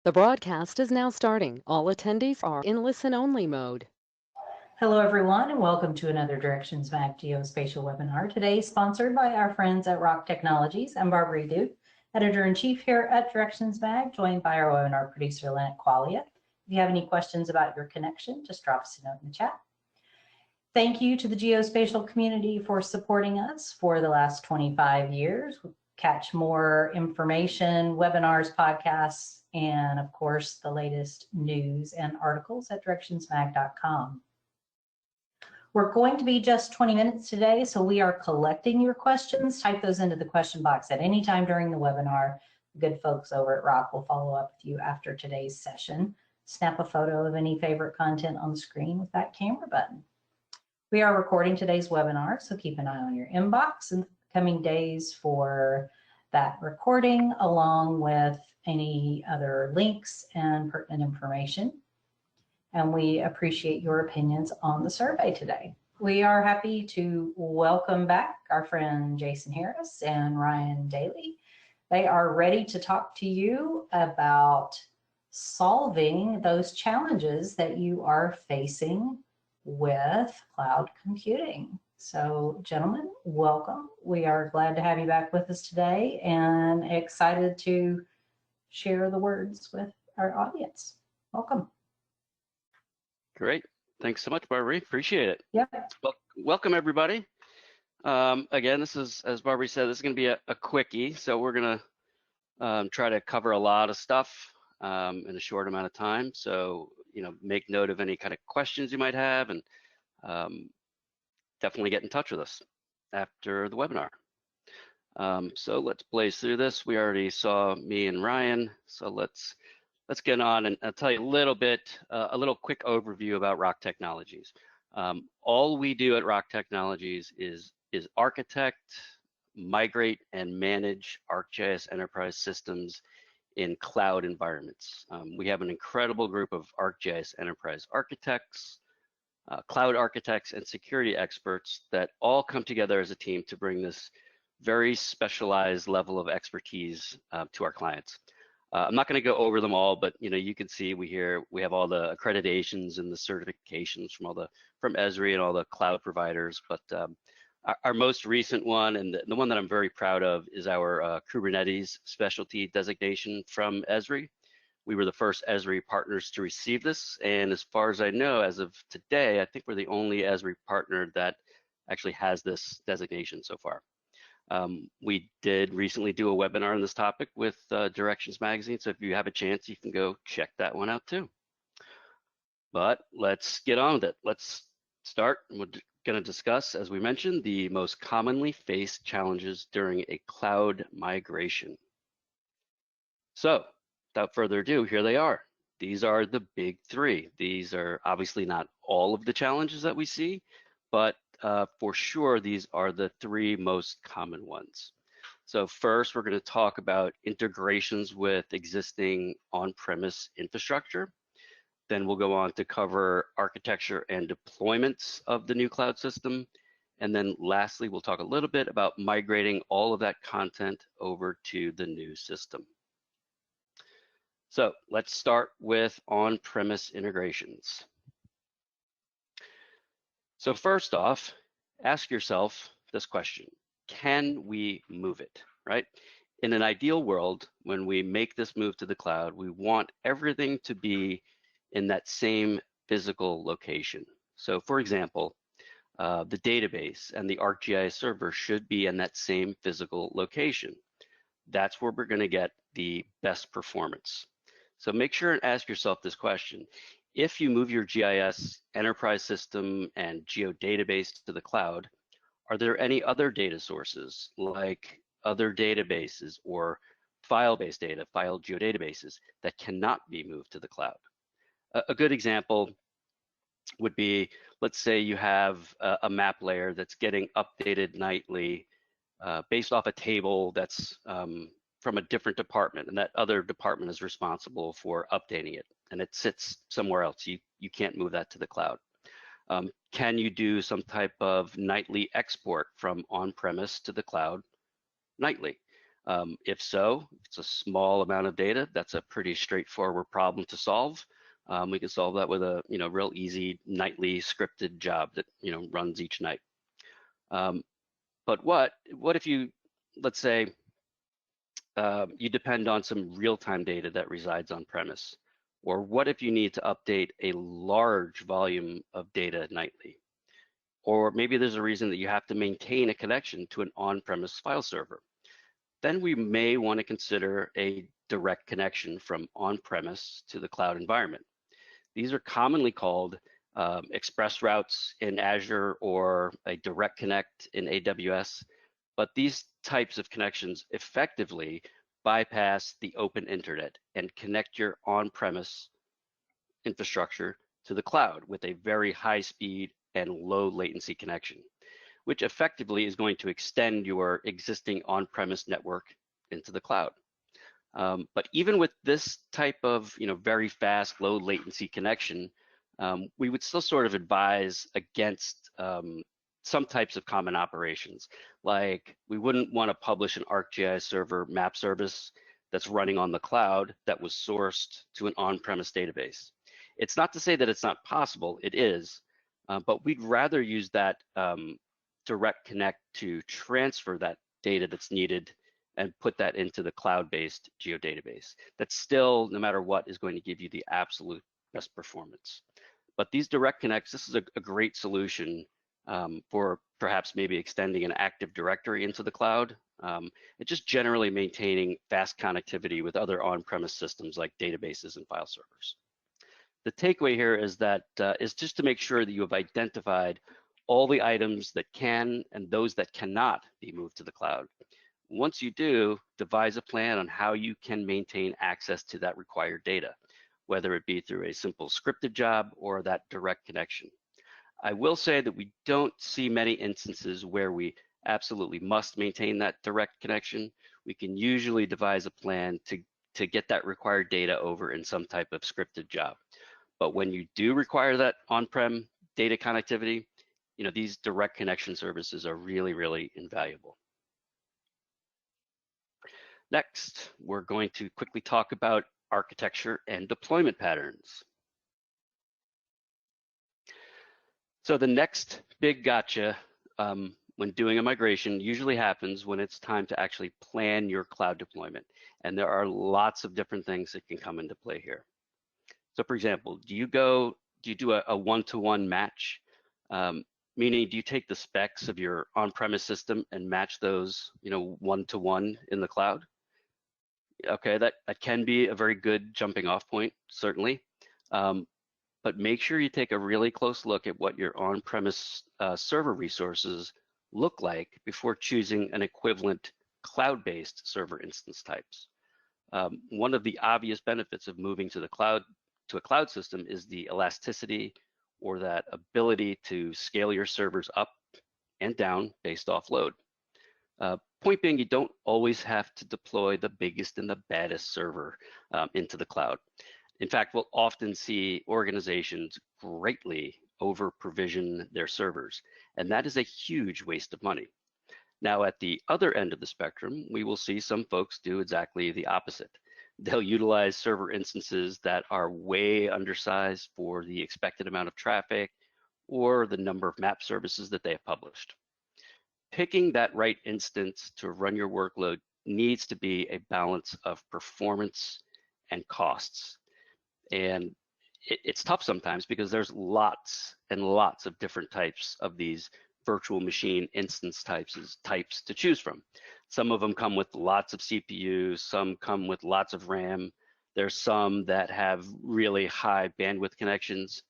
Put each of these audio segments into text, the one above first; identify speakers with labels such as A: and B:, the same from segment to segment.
A: The broadcast is now starting. All attendees are in listen-only mode.
B: Hello, everyone, and welcome to another Directions Mag Geospatial webinar. Today, sponsored by our friends at Rock Technologies. I'm Barbara Duke, Editor-in-Chief here at Directions Mag, joined by our webinar producer, Lynette Qualia. If you have any questions about your connection, just drop us a note in the chat. Thank you to the geospatial community for supporting us for the last 25 years. Catch more information, webinars, podcasts, and of course, the latest news and articles at directionsmag.com. We're going to be just 20 minutes today, so we are collecting your questions. Type those into the question box at any time during the webinar. The good folks over at Rock will follow up with you after today's session. Snap a photo of any favorite content on the screen with that camera button. We are recording today's webinar, so keep an eye on your inbox in the coming days for that recording, along with any other links and pertinent information. And we appreciate your opinions on the survey today. We are happy to welcome back our friend Jason Harris and Ryan Daly. They are ready to talk to you about solving those challenges that you are facing with cloud computing. So, gentlemen, welcome. We are glad to have you back with us today and excited to share the words with our audience. Welcome.
C: Great. Thanks so much, Barbara. Appreciate it.
B: Yep.
C: Well, welcome, everybody. Again, this is, as Barbara said, this is going to be a quickie. So we're going to try to cover a lot of stuff in a short amount of time. So, make note of any kind of questions you might have, and definitely get in touch with us after the webinar. So let's blaze through this. We already saw me and Ryan, so let's get on, and I'll tell you a little bit, a little quick overview about Rock Technologies. All we do at Rock Technologies is architect, migrate, and manage ArcGIS enterprise systems in cloud environments. We have an incredible group of ArcGIS enterprise architects, cloud architects, and security experts that all come together as a team to bring this very specialized level of expertise to our clients. I'm not going to go over them all, but you can see we have all the accreditations and the certifications from Esri and all the cloud providers. But our most recent one, and the one that I'm very proud of, is our Kubernetes specialty designation from Esri. We were the first Esri partners to receive this, and as far as I know, as of today, I think we're the only Esri partner that actually has this designation so far. We did recently do a webinar on this topic with Directions Magazine, so if you have a chance, you can go check that one out too. But let's get on with it. Let's start. We're going to discuss, as we mentioned, the most commonly faced challenges during a cloud migration. So, without further ado, here they are. These are the big three. These are obviously not all of the challenges that we see, but for sure, these are the three most common ones. So first, we're going to talk about integrations with existing on-premise infrastructure. Then we'll go on to cover architecture and deployments of the new cloud system. And then lastly, we'll talk a little bit about migrating all of that content over to the new system. So let's start with on-premise integrations. So first off, ask yourself this question: can we move it, right? In an ideal world, when we make this move to the cloud, we want everything to be in that same physical location. So for example, the database and the ArcGIS server should be in that same physical location. That's where we're going to get the best performance. So make sure and ask yourself this question: if you move your GIS enterprise system and geodatabase to the cloud, are there any other data sources like other databases or file-based data, file geodatabases, that cannot be moved to the cloud? A good example would be, let's say you have a map layer that's getting updated nightly based off a table that's from a different department, and that other department is responsible for updating it, and it sits somewhere else. You can't move that to the cloud. Can you do some type of nightly export from on-premise to the cloud nightly? If so, if it's a small amount of data, that's a pretty straightforward problem to solve. We can solve that with a real easy nightly scripted job that runs each night. But what if you, let's say, you depend on some real-time data that resides on premise? Or what if you need to update a large volume of data nightly? Or maybe there's a reason that you have to maintain a connection to an on-premise file server. Then we may want to consider a direct connection from on-premise to the cloud environment. These are commonly called express routes in Azure or a direct connect in AWS. But these types of connections effectively bypass the open internet and connect your on-premise infrastructure to the cloud with a very high speed and low latency connection, which effectively is going to extend your existing on-premise network into the cloud. But even with this type of very fast, low latency connection, we would still sort of advise against some types of common operations. Like we wouldn't want to publish an ArcGIS server map service that's running on the cloud that was sourced to an on-premise database. It's not to say that it's not possible, it is, but we'd rather use that direct connect to transfer that data that's needed and put that into the cloud-based geodatabase. That's still, no matter what, is going to give you the absolute best performance. But these direct connects, this is a great solution for perhaps maybe extending an Active Directory into the cloud, and just generally maintaining fast connectivity with other on-premise systems like databases and file servers. The takeaway here is that is just to make sure that you have identified all the items that can and those that cannot be moved to the cloud. Once you do, devise a plan on how you can maintain access to that required data, whether it be through a simple scripted job or that direct connection. I will say that we don't see many instances where we absolutely must maintain that direct connection. We can usually devise a plan to get that required data over in some type of scripted job. But when you do require that on-prem data connectivity, these direct connection services are really, really invaluable. Next, we're going to quickly talk about architecture and deployment patterns. So the next big gotcha when doing a migration usually happens when it's time to actually plan your cloud deployment. And there are lots of different things that can come into play here. So for example, do you do a one-to-one match? Meaning, do you take the specs of your on-premise system and match those, one-to-one in the cloud? Okay, that can be a very good jumping off point, certainly. But make sure you take a really close look at what your on-premise server resources look like before choosing an equivalent cloud-based server instance types. One of the obvious benefits of moving to the cloud, to a cloud system, is the elasticity or that ability to scale your servers up and down based off load. Point being, you don't always have to deploy the biggest and the baddest server into the cloud. In fact, we'll often see organizations greatly over-provision their servers, and that is a huge waste of money. Now, at the other end of the spectrum, we will see some folks do exactly the opposite. They'll utilize server instances that are way undersized for the expected amount of traffic or the number of map services that they have published. Picking that right instance to run your workload needs to be a balance of performance and costs. And it's tough sometimes because there's lots and lots of different types of these virtual machine instance types to choose from. Some of them come with lots of CPUs, some come with lots of RAM. There's some that have really high bandwidth connections.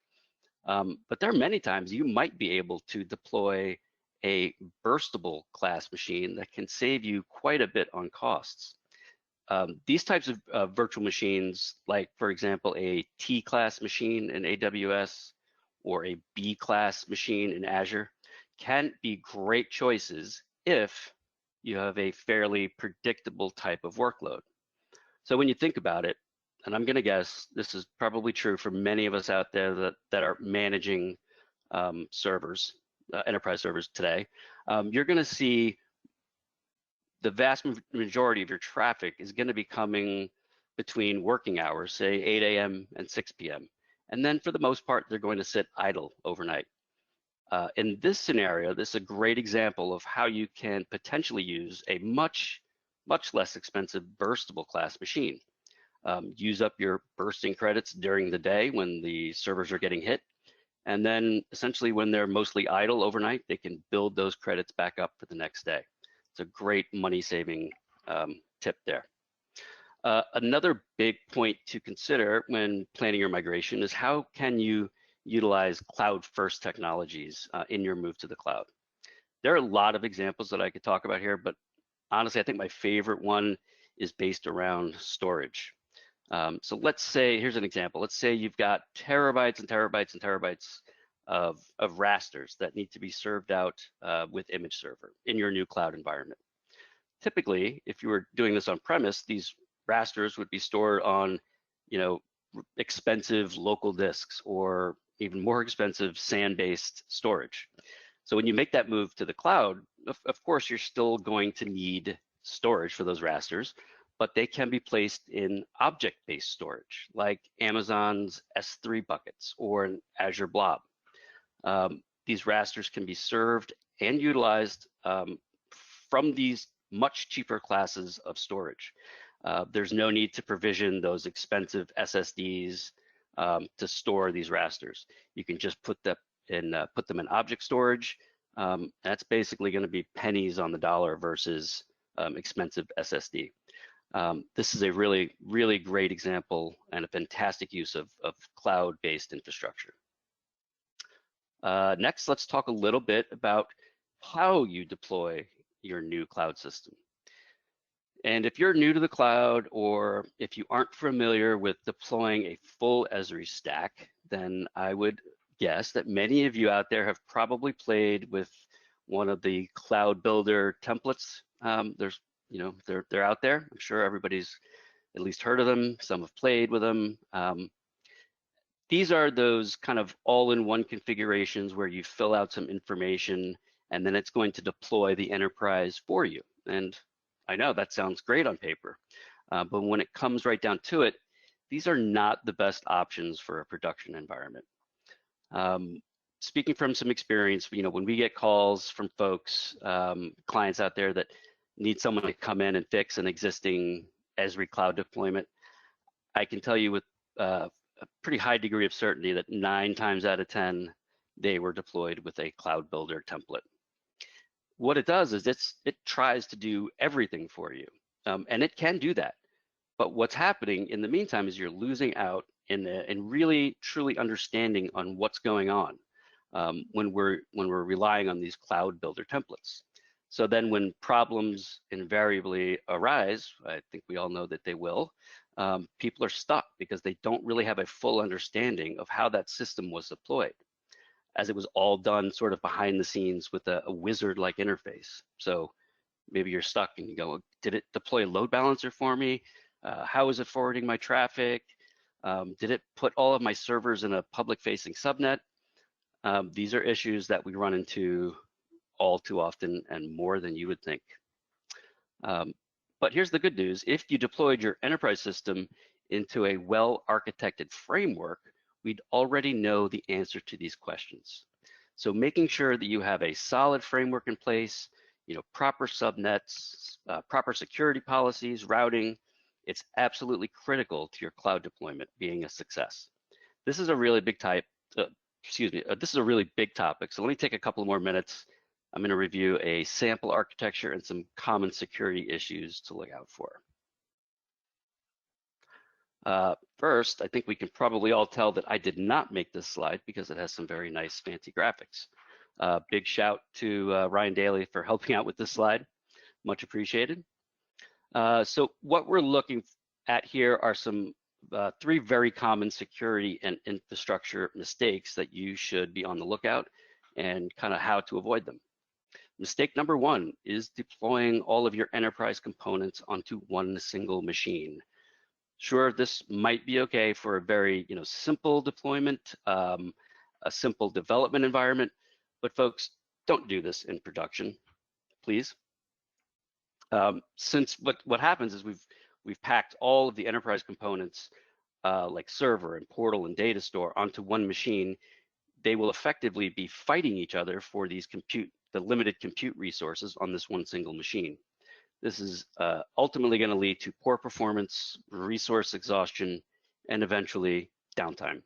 C: But there are many times you might be able to deploy a burstable class machine that can save you quite a bit on costs. These types of virtual machines, like for example, a T-class machine in AWS or a B-class machine in Azure, can be great choices if you have a fairly predictable type of workload. So when you think about it, and I'm going to guess this is probably true for many of us out there that are managing servers, enterprise servers today, you're going to see the vast majority of your traffic is going to be coming between working hours, say 8 a.m. and 6 p.m. And then for the most part, they're going to sit idle overnight. In this scenario, this is a great example of how you can potentially use a much less expensive burstable class machine. Use up your bursting credits during the day when the servers are getting hit. And then essentially when they're mostly idle overnight, they can build those credits back up for the next day. It's a great money saving tip there. Another big point to consider when planning your migration is how can you utilize cloud-first technologies in your move to the cloud. There are a lot of examples that I could talk about here, but honestly, I think my favorite one is based around storage. So let's say, here's an example. Let's say you've got terabytes and terabytes and terabytes of rasters that need to be served out with image server in your new cloud environment. Typically, if you were doing this on premise, these rasters would be stored on, expensive local disks or even more expensive SAN-based storage. So when you make that move to the cloud, of course, you're still going to need storage for those rasters, but they can be placed in object-based storage, like Amazon's S3 buckets or an Azure Blob. These rasters can be served and utilized from these much cheaper classes of storage. There's no need to provision those expensive SSDs to store these rasters. You can just put them in object storage. That's basically going to be pennies on the dollar versus expensive SSD. This is a really, really great example and a fantastic use of cloud-based infrastructure. Next, let's talk a little bit about how you deploy your new cloud system. And if you're new to the cloud, or if you aren't familiar with deploying a full Esri stack, then I would guess that many of you out there have probably played with one of the cloud builder templates. They're out there. I'm sure everybody's at least heard of them. Some have played with them. These are those kind of all-in-one configurations where you fill out some information and then it's going to deploy the enterprise for you. And I know that sounds great on paper, but when it comes right down to it, these are not the best options for a production environment. Speaking from some experience, when we get calls from folks, clients out there that need someone to come in and fix an existing Esri cloud deployment, I can tell you with a pretty high degree of certainty that 9 times out of 10, they were deployed with a cloud builder template. What it does is it tries to do everything for you, and it can do that. But what's happening in the meantime is you're losing out in really truly understanding on what's going on when we're relying on these cloud builder templates. So then when problems invariably arise, I think we all know that they will, people are stuck because they don't really have a full understanding of how that system was deployed, as it was all done sort of behind the scenes with a wizard-like interface. So maybe you're stuck and you go, did it deploy a load balancer for me? How is it forwarding my traffic? Did it put all of my servers in a public-facing subnet? These are issues that we run into all too often and more than you would think. But here's the good news. If you deployed your enterprise system into a well-architected framework, we'd already know the answer to these questions. So making sure that you have a solid framework in place, proper subnets, proper security policies, routing, it's absolutely critical to your cloud deployment being a success. This is a really big this is a really big topic. So let me take a couple more minutes. I'm going to review a sample architecture and some common security issues to look out for. First, I think we can probably all tell that I did not make this slide because it has some very nice fancy graphics. Big shout to Ryan Daly for helping out with this slide. Much appreciated. So what we're looking at here are some 3 very common security and infrastructure mistakes that you should be on the lookout and kind of how to avoid them. Mistake number 1 is deploying all of your enterprise components onto one single machine. Sure, this might be okay for a very simple deployment, a simple development environment, but folks, don't do this in production, please. Since what happens is we've packed all of the enterprise components like server and portal and data store onto one machine, they will effectively be fighting each other for the limited compute resources on this one single machine. This is ultimately going to lead to poor performance, resource exhaustion, and eventually downtime.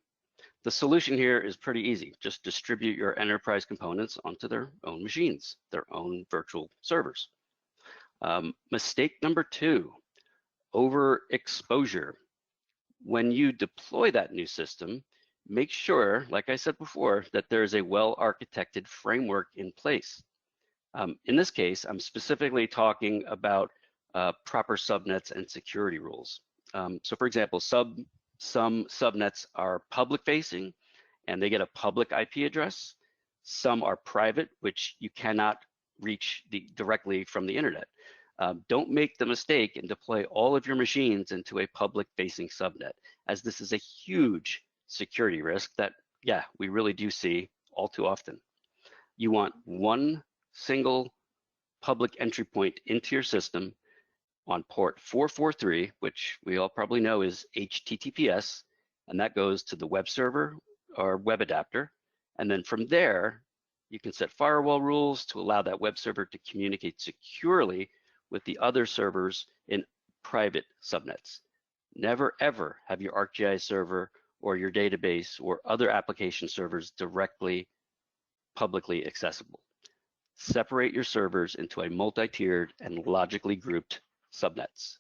C: The solution here is pretty easy. Just distribute your enterprise components onto their own machines, their own virtual servers. Mistake number 2, overexposure. When you deploy that new system, make sure, like I said before, that there is a well-architected framework in place. In this case, I'm specifically talking about proper subnets and security rules. So for example, some subnets are public facing and they get a public IP address. Some are private, which you cannot reach directly from the internet. Don't make the mistake and deploy all of your machines into a public facing subnet, as this is a huge security risk that, yeah, we really do see all too often. You want one single public entry point into your system on port 443, which we all probably know is HTTPS, and that goes to the web server or web adapter. And then from there, you can set firewall rules to allow that web server to communicate securely with the other servers in private subnets. Never ever have your ArcGIS server or your database or other application servers directly publicly accessible. Separate your servers into a multi-tiered and logically grouped subnets.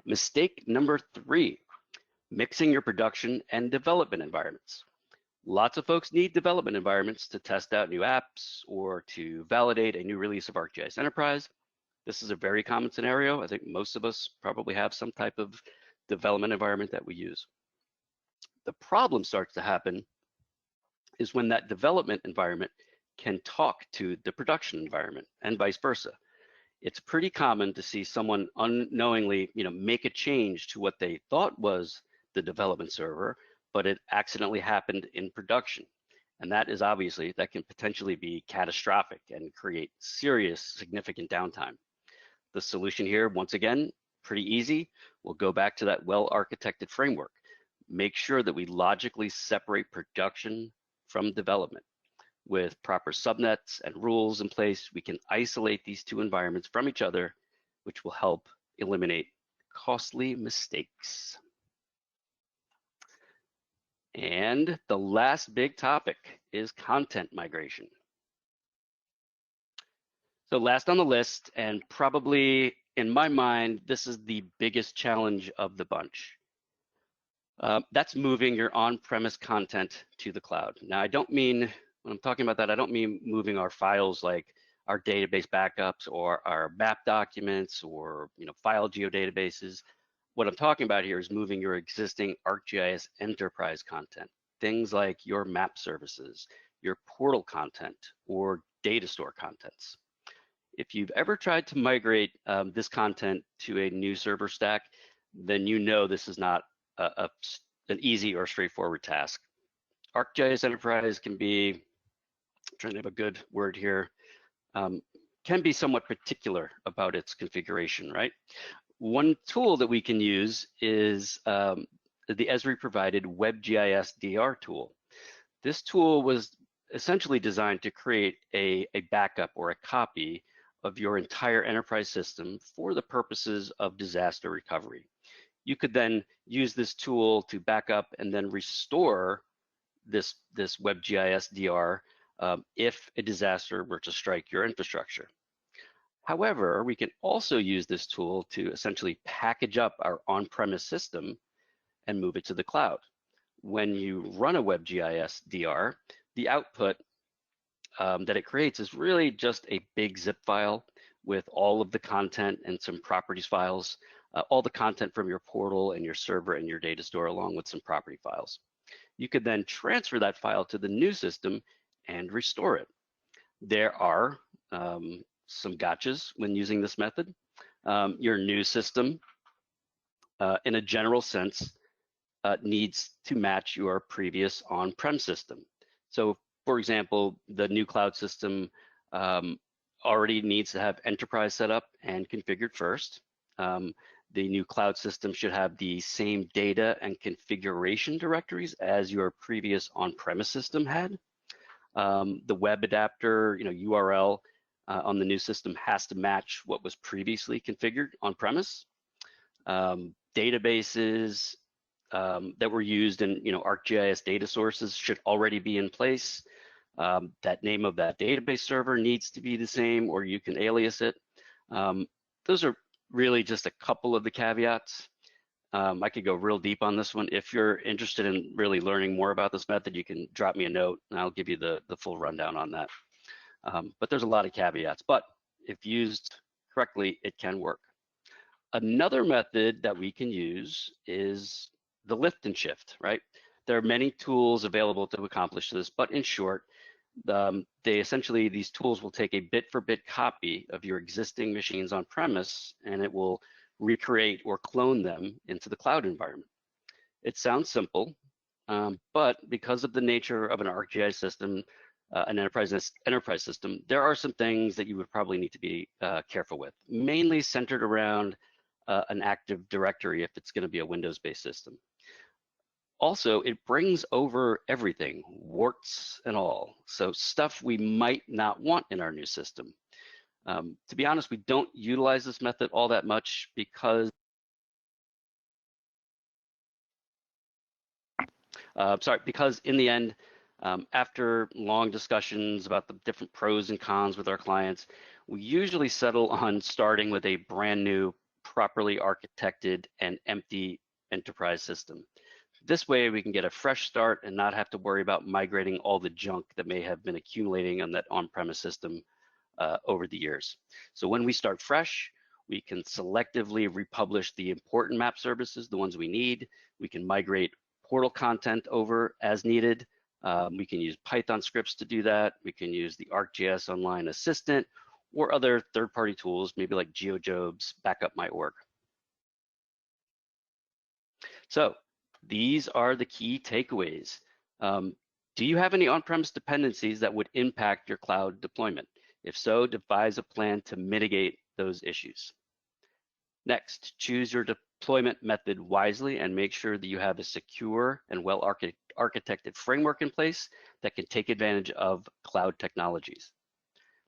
C: Mistake number 3, mixing your production and development environments. Lots of folks need development environments to test out new apps or to validate a new release of ArcGIS Enterprise. This is a very common scenario. I think most of us probably have some type of development environment that we use. The problem starts to happen is when that development environment can talk to the production environment and vice versa. It's pretty common to see someone unknowingly, make a change to what they thought was the development server, but it accidentally happened in production. And that can potentially be catastrophic and create serious, significant downtime. The solution here, once again, pretty easy. We'll go back to that well-architected framework. Make sure that we logically separate production from development. With proper subnets and rules in place, we can isolate these two environments from each other, which will help eliminate costly mistakes. And the last big topic is content migration. So last on the list, and probably in my mind, this is the biggest challenge of the bunch. That's moving your on-premise content to the cloud. Now, when I'm talking about that, I don't mean moving our files like our database backups or our map documents or file geodatabases. What I'm talking about here is moving your existing ArcGIS Enterprise content, things like your map services, your portal content, or data store contents. If you've ever tried to migrate this content to a new server stack, then this is not an easy or straightforward task. ArcGIS Enterprise can be, I'm trying to have a good word here, can be somewhat particular about its configuration, right? One tool that we can use is the Esri provided WebGIS DR tool. This tool was essentially designed to create a backup or a copy of your entire enterprise system for the purposes of disaster recovery. You could then use this tool to back up and then restore this WebGIS DR if a disaster were to strike your infrastructure. However, we can also use this tool to essentially package up our on-premise system and move it to the cloud. When you run a WebGIS DR, the output that it creates is really just a big zip file with all of the content and some properties files, all the content from your portal and your server and your data store, along with some property files. You could then transfer that file to the new system and restore it. There are some gotchas when using this method. Your new system, in a general sense, needs to match your previous on-prem system. So, for example, the new cloud system already needs to have enterprise set up and configured first. The new cloud system should have the same data and configuration directories as your previous on-premise system had. The web adapter, URL on the new system has to match what was previously configured on-premise. Databases that were used in, ArcGIS data sources should already be in place. That name of that database server needs to be the same, or you can alias it. Those are really just a couple of the caveats. I could go real deep on this one. If you're interested in really learning more about this method, you can drop me a note and I'll give you the full rundown on that. But there's a lot of caveats, but if used correctly, it can work. Another method that we can use is the lift and shift, right? There are many tools available to accomplish this, but in short, these tools will take a bit-for-bit copy of your existing machines on premise, and it will recreate or clone them into the cloud environment. It sounds simple, but because of the nature of an ArcGIS system, an enterprise system, there are some things that you would probably need to be careful with, mainly centered around an Active Directory if it's going to be a Windows-based system. Also, it brings over everything, warts and all, so stuff we might not want in our new system. To be honest, we don't utilize this method all that much because in the end, after long discussions about the different pros and cons with our clients, we usually settle on starting with a brand new, properly architected and empty enterprise system. This way we can get a fresh start and not have to worry about migrating all the junk that may have been accumulating on that on-premise system over the years. So when we start fresh, we can selectively republish the important map services, the ones we need. We can migrate portal content over as needed. We can use Python scripts to do that. We can use the ArcGIS Online Assistant or other third-party tools, maybe like GeoJob's backup.org. So these are the key takeaways. Do you have any on-premise dependencies that would impact your cloud deployment? If so, devise a plan to mitigate those issues. Next, choose your deployment method wisely and make sure that you have a secure and well-architected framework in place that can take advantage of cloud technologies.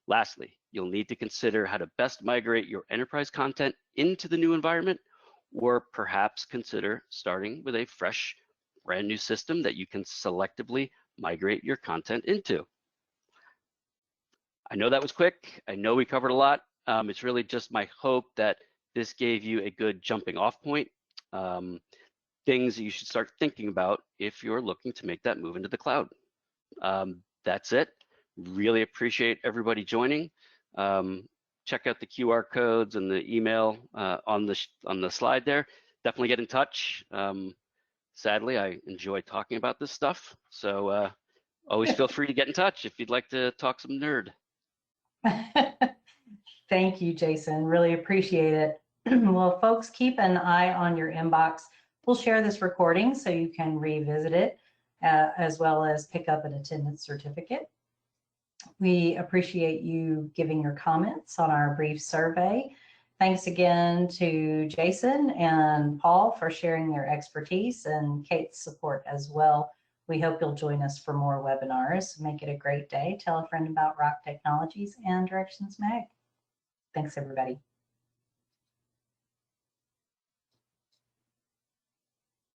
C: Lastly, you'll need to consider how to best migrate your enterprise content into the new environment, or perhaps consider starting with a fresh, brand new system that you can selectively migrate your content into. I know that was quick. I know we covered a lot. It's really just my hope that this gave you a good jumping off point, things that you should start thinking about if you're looking to make that move into the cloud. That's it. Really appreciate everybody joining. Check out the QR codes and the email on the slide there. Definitely get in touch. Sadly, I enjoy talking about this stuff, so always feel free to get in touch if you'd like to talk some nerd.
B: Thank you, Jason. Really appreciate it. Well, folks, keep an eye on your inbox. We'll share this recording so you can revisit it, as well as pick up an attendance certificate. We appreciate you giving your comments on our brief survey. Thanks again to Jason and Paul for sharing their expertise and Kate's support as well. We hope you'll join us for more webinars. Make it a great day. Tell a friend about Rock Technologies and Directions Mag. Thanks, everybody.